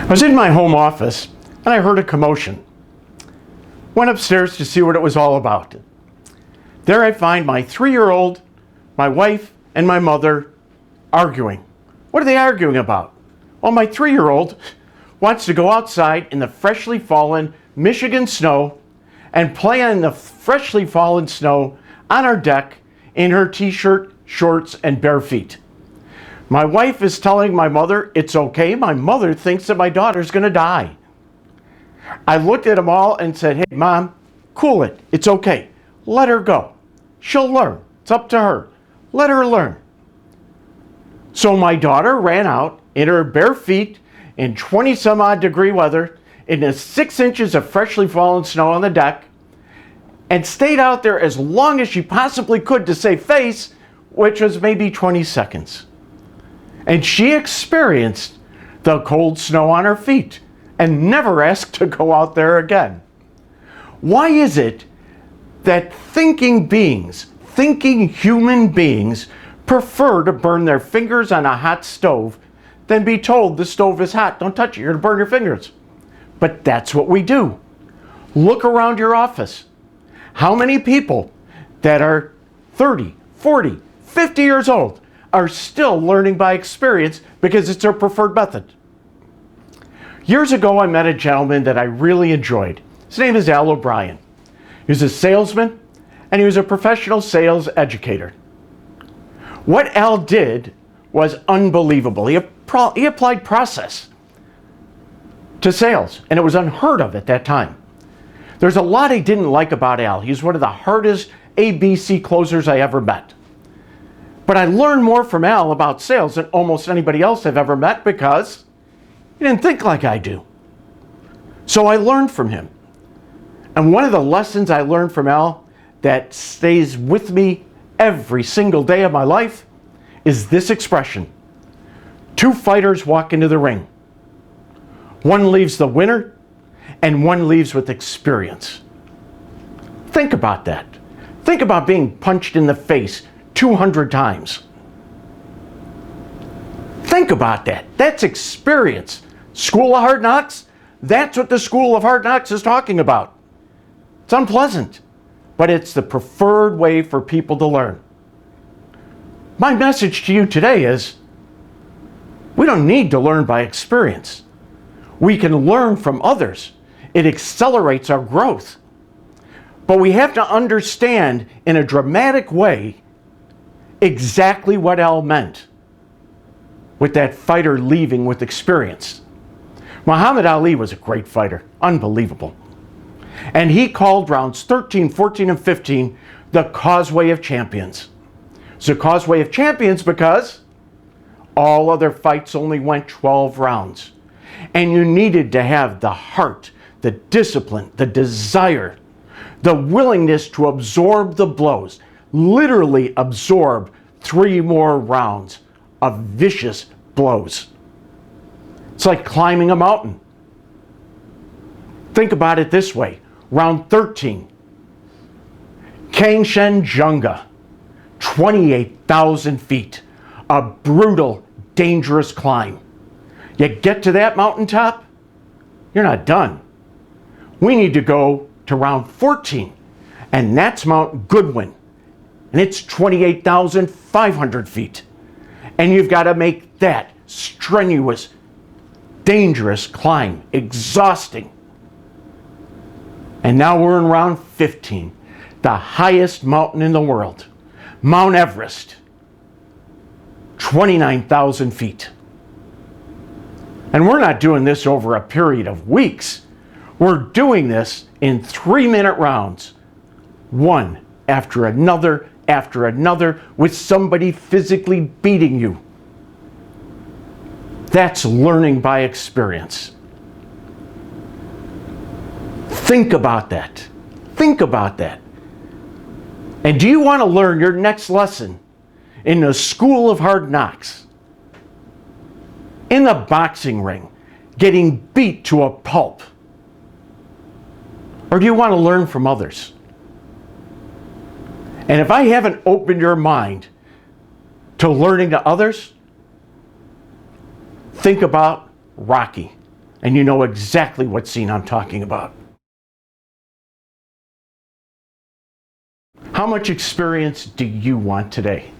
I was in my home office and I heard a commotion. Went upstairs to see what it was all about. There I find my 3-year-old, my wife, and my mother arguing. What are they arguing about? Well, my 3-year-old wants to go outside in the freshly fallen Michigan snow and play in the freshly fallen snow on our deck in her t-shirt, shorts, and bare feet. My wife is telling my mother it's okay. My mother thinks that my daughter's going to die. I looked at them all and said, hey, Mom, cool it. It's okay. Let her go. She'll learn. It's up to her. Let her learn. So my daughter ran out in her bare feet in 20-some-odd degree weather in the 6 inches of freshly fallen snow on the deck and stayed out there as long as she possibly could to save face, which was maybe 20 seconds. And she experienced the cold snow on her feet and never asked to go out there again. Why is it that thinking human beings, prefer to burn their fingers on a hot stove than be told the stove is hot? Don't touch it, you're gonna burn your fingers. But that's what we do. Look around your office. How many people that are 30, 40, 50 years old are still learning by experience because it's their preferred method? Years ago, I met a gentleman that I really enjoyed. His name is Al O'Brien. He was a salesman and he was a professional sales educator. What Al did was unbelievable. He applied process to sales, and it was unheard of at that time. There's a lot I didn't like about Al. He's one of the hardest ABC closers I ever met. But I learned more from Al about sales than almost anybody else I've ever met because he didn't think like I do. So I learned from him. And one of the lessons I learned from Al that stays with me every single day of my life is this expression. 2 fighters walk into the ring. One leaves the winner and one leaves with experience. Think about that. Think about being punched in the face 200 times. Think about that. That's experience. School of Hard Knocks? That's what the School of Hard Knocks is talking about. It's unpleasant, but it's the preferred way for people to learn. My message to you today is, we don't need to learn by experience. We can learn from others. It accelerates our growth. But we have to understand in a dramatic way exactly what Al meant with that fighter leaving with experience. Muhammad Ali was a great fighter, unbelievable. And he called rounds 13, 14, and 15 the Causeway of Champions. It's a Causeway of Champions because all other fights only went 12 rounds. And you needed to have the heart, the discipline, the desire, the willingness to absorb the blows, literally absorb 3 more rounds of vicious blows. It's like climbing a mountain. Think about it this way. Round 13, Kangshenjunga, 28,000 feet, a brutal, dangerous climb. You get to that mountaintop, you're not done. We need to go to round 14, and that's Mount Goodwin, and it's 28,500 feet. And you've got to make that strenuous, dangerous climb, exhausting. And now we're in round 15, the highest mountain in the world, Mount Everest, 29,000 feet. And we're not doing this over a period of weeks. We're doing this in 3-minute rounds, one after another, with somebody physically beating you. That's learning by experience. Think about that. Think about that. And do you want to learn your next lesson in the School of Hard Knocks? In the boxing ring, getting beat to a pulp? Or do you want to learn from others? And if I haven't opened your mind to learning to others, think about Rocky. and you know exactly what scene I'm talking about. How much experience do you want today?